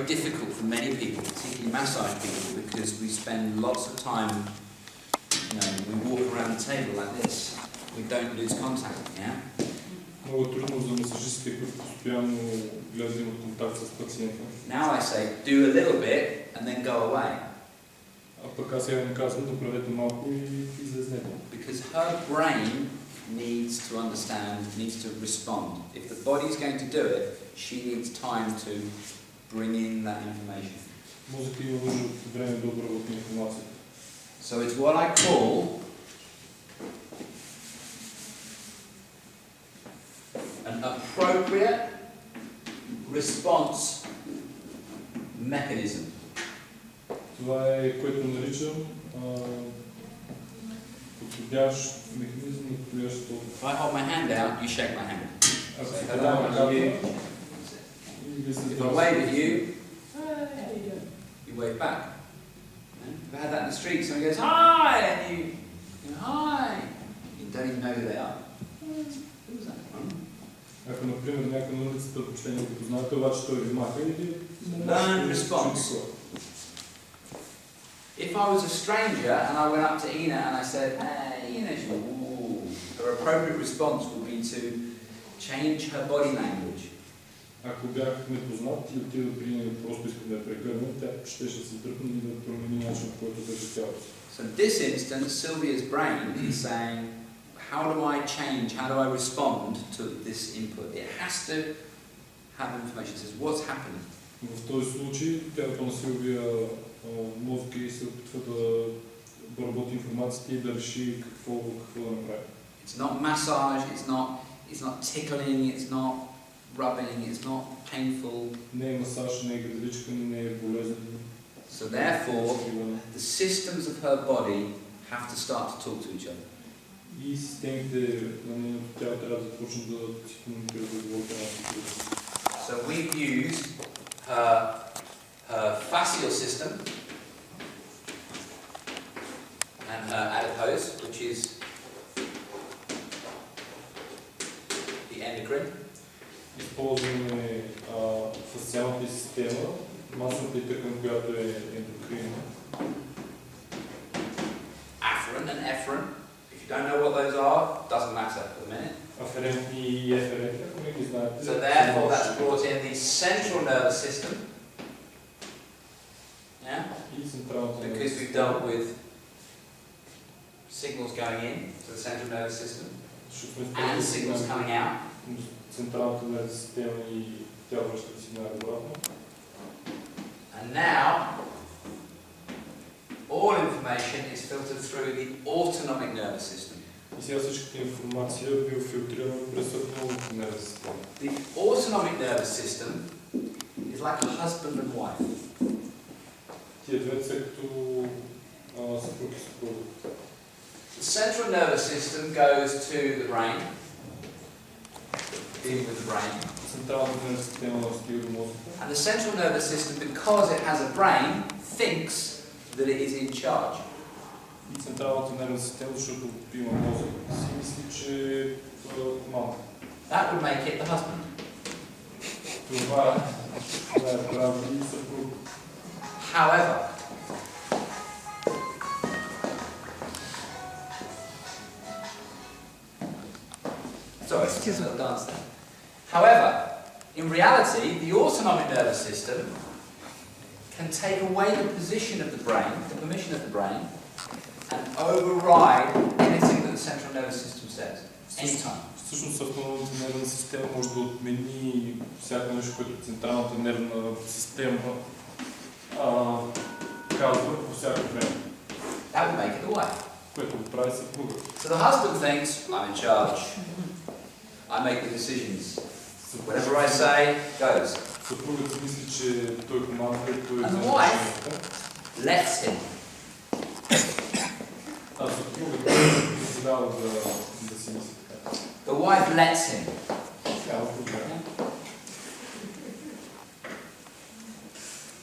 difficult for many people, particularly massage people, because we spend lots of time, we walk around the table like this. We don't lose contact, yeah? Много трудно за масажистите, които постоянно влязат в контакт с пациента. Now I say, do a little bit and then go away. А пък аз сега им казвам, направете малко и излезнете. Because her brain needs to understand, needs to respond. If the body is going to do it, she needs time to bring in that information. Мозъкът има нужда от време да обработи информацията. So it's what I call an appropriate response mechanism. Това е, което наричам подходящ механизъм на подходящ отговор. If I hold my hand out, you shake my hand. Ако Say се hello, подава how are you? ръката, If I wave at you, you wave back. If I had that in the street, someone goes, hi, and you go, hi. You don't even know who they are. Who was that from? ако, например, някой на улицата почти не го познаете, обаче той ви маха или... Learn response. If I was a stranger and I went up to Ina and I said, hey, Ina, she went, ooh. Her appropriate response would be to change her body language. Ако бях непознат и отида при нея, просто искам да я прегърна, тя щеше да се дръпне и да промени начин, по който държи тялото си. So in this instance, Sylvia's brain is saying, how do I change, how do I respond to this input? It has to have information. It says, what's happening? В този случай, тялото на Силвия мозъка и се опитва да обработи информацията и да реши какво да направи. It's not massage, it's not tickling, it's not rubbing, it's not painful. Не е масаж, не е градичкане, не е болезнен. So therefore, the systems of her body have to start to talk to each other. И системите на нейното тяло трябва да започнат да си комуникират да говорят една с друга. So we've used her fascial system and her adipose, which is the endocrine. Използваме фасциалната система, масната и тъкан, която е ендокринна. Afferent and efferent. If you don't know what those are, doesn't matter for the minute. Аферентни и еферентни, ако не ги знаете. So therefore that's brought in the central nervous system. Yeah? И централната Because we've dealt with signals going in to the central nervous system and signals coming out. Централната нервна система и тя връща сигнали обратно. And now all information is filtered through the autonomic nervous system. И сега всичката информация бива филтрирана през автономната нервна система. The autonomic nervous system is like a husband and wife. Тия две са като съпруг и съпруга. The central nervous system goes to the brain, dealing with the brain. Централната нервна система стига до мозъка. And the central nervous system, because it has a brain, thinks that it is in charge. И централната нервна система, защото има мозък, си мисли, че е команда. That would make it the husband. Това е прави и съпруг. However, sorry, it's a little dance there. However, in reality, the autonomic nervous system can take away the position of the brain, the permission of the brain, and override anything that the central nervous system says, anytime. Всъщност автономната нервна система може да отмени всяко нещо, което централната нервна система казва по всяко време. That would make it the wife. Което го прави съпруга. So the husband thinks, I'm in charge. I make the decisions. Whatever I say, goes. Съпругът мисли, че той командва и той And the wife lets him. А съпругът позволява да си мисли така. The wife lets him. Няма проблем.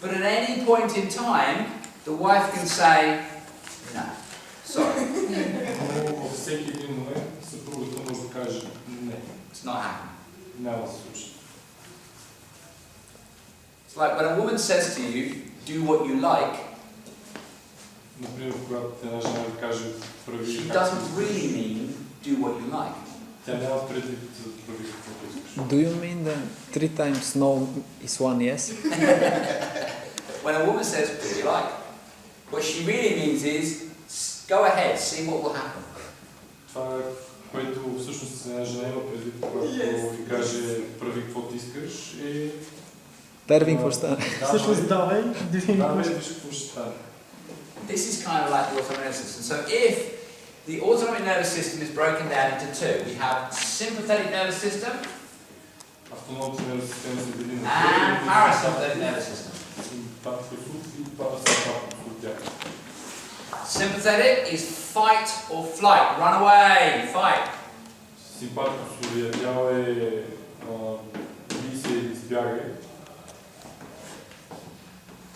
But at any point in time, the wife can say, no, sorry. Но във всеки един момент съпругата може да каже не. It's not happening. Няма да се случи. It's like when a woman says to you, do what you like, Например, когато една жена ви каже прави she както doesn't really mean do what you like. тя няма предвид да прави каквото искаш. Do you mean that 3 times no is 1 yes? When a woman says do what you like, what she really means is go ahead, see what will happen. Това е, което всъщност една жена има предвид, когато ви каже прави каквото искаш и... Terving for star. Всъщност давай, виж какво ще стане. This is kind of like the autonomic nervous system. So if the autonomic nervous system is broken down into two, we have sympathetic nervous system Автономната нервна система се дели на and parasympathetic nervous system. симпатикус и парасимпатикус. Sympathetic is fight or flight, run away, fight. Симпатикусовия дял е бий се или избягай.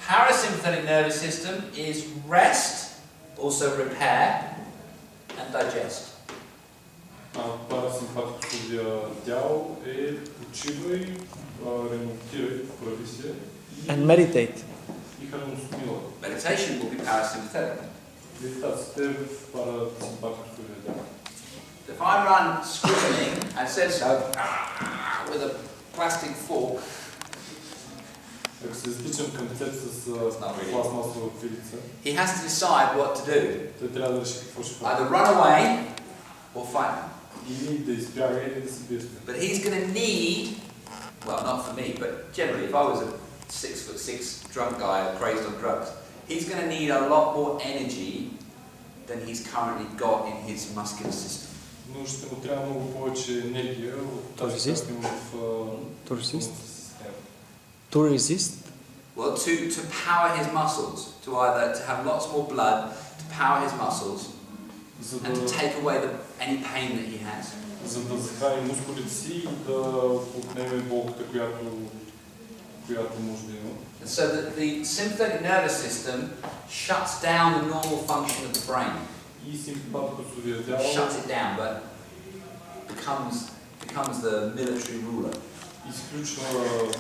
Parasympathetic nervous system is rest, also repair, and digest. Парасимпатикусовия дял е почивай, ремонтирай, прави се And meditate. и храносмила. Meditation will be parasympathetic. Медитацията е в парасимпатикусовия дял. If I run scribbling and said so with a plastic fork, Ако се затичам към теб с пластмасова пилица, he has to decide what to do. той трябва да реши какво ще прави. Either run away or fight. Или да избяга, или да се бие. But he's going to need, well, not for me, but generally, if I was a 6'6" drunk guy crazed on drugs, he's going to need a lot more energy than he's currently got in his muscular system. Но ще му трябва много повече енергия от тази, която има в система. To resist? Well, to power his muscles, to have lots more blood, to power his muscles, and to take away any pain that he has. За да захрани мускулите си и да отнеме болката, която може да има. And so that the sympathetic nervous system shuts down the normal function of the brain. И симпатикусовия дял Shuts it down, but becomes the military ruler. изключва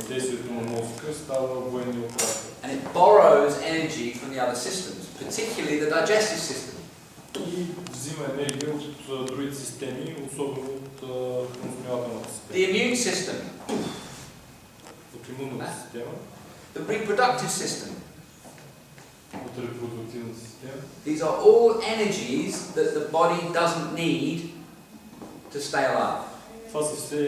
действието на мозъка, става военния оператор. And it borrows energy from the other systems, particularly the digestive system. И взима енергия от другите системи, особено от храносмилателната система. The immune system, От имунната система, the reproductive system. от репродуктивната система. These are all energies that the body doesn't need to stay alive Това са все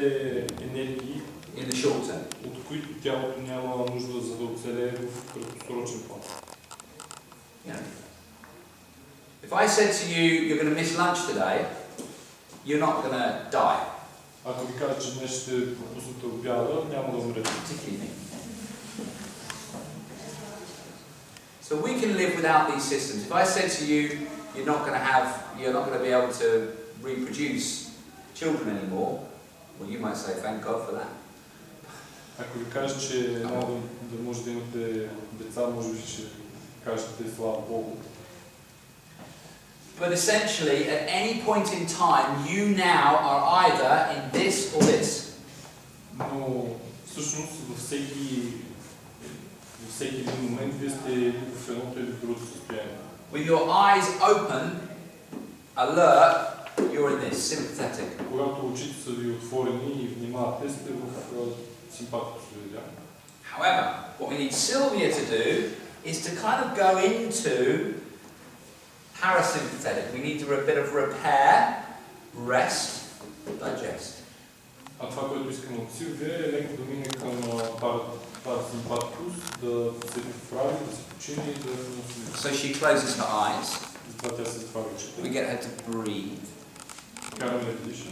енергии, in the short term. от които тялото няма нужда за да оцелее в краткосрочен план. Yeah. If I said to you, you're going to miss lunch today, you're not going to die. Ако ви кажа, че днес ще пропуснете обяда, няма да умрете. Particularly me. So we can live without these systems. If I said to you, you're not going to be able to reproduce children anymore, well, you might say, thank God for that. Ако ви кажа, че няма да може да имате деца, може би ще кажете слава Богу. But essentially, at any point in time, you now are either in this or this. Но всъщност във всеки един момент вие сте или в едното или в другото състояние. With your eyes open, alert, you're in this, sympathetic. Когато очите са ви отворени и внимавате, сте в симпатикусовия дял. However, what we need Sylvia to do is to kind of go into parasympathetic. We need a bit of repair, rest, digest. А това, което искам от Силвия е леко да мине към парасимпатикус, да се вправи, да се почине и да се... So she closes her eyes. Затова тя се затваря очите. We get her to breathe. Караме да диша.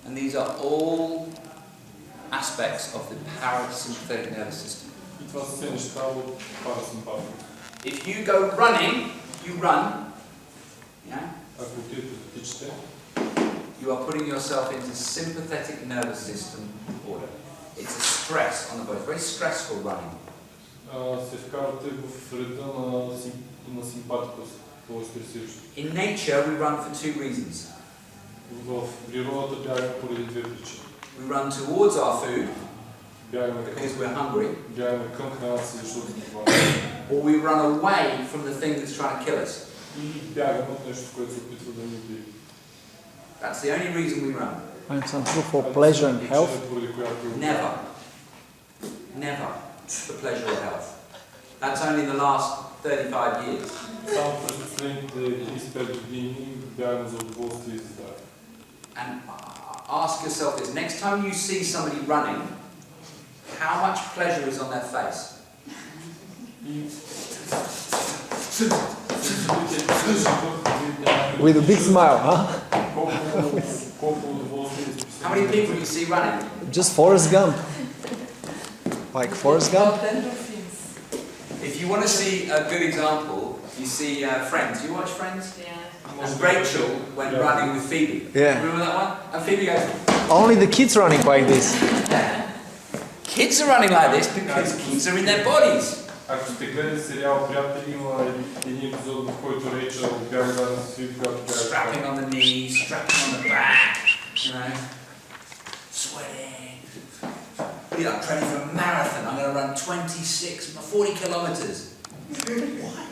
And these are all aspects of the parasympathetic nervous system. И това са все неща от парасимпатикус. If you go running, you run. Yeah? Ако отидете да тичате, You are putting yourself into sympathetic nervous system order. It's a stress on the body. It's very stressful running. се вкарвате в реда на симпатикус, т.е. стресиращо. In nature, we run for two reasons. В природата бягаме поради две причини. We run towards our food. Бягаме because we're hungry, към храната си, защото сме това. or we run away from the thing that's trying to kill us. И бягаме от нещо, което се опитва да ни убие. That's the only reason we run. And some true for pleasure and health. Never. Never for pleasure or health. That's only the last 35 years. Само през последните 35 години бягаме за удоволствие и здраве. And ask yourself this, next time you see somebody running, how much pleasure is on their face? With a big smile, huh? How many people you see running? Just Forrest Gump. Like Forrest Gump? If you want to see a good example, you see Friends. You watch Friends? Yeah. And Rachel went running with Phoebe. Yeah. Remember that one? And Phoebe goes, Only the kids running like this. kids are running like this because kids are in their bodies. Ако сте гледали сериал Приятели, има един епизод, в който Рейчел бяга заедно с Фиби, която бяга. Strapping on the knees, strapping on the back, you know, sweating. You know, I'm training for a marathon. I'm going to run 40 kilometers. What?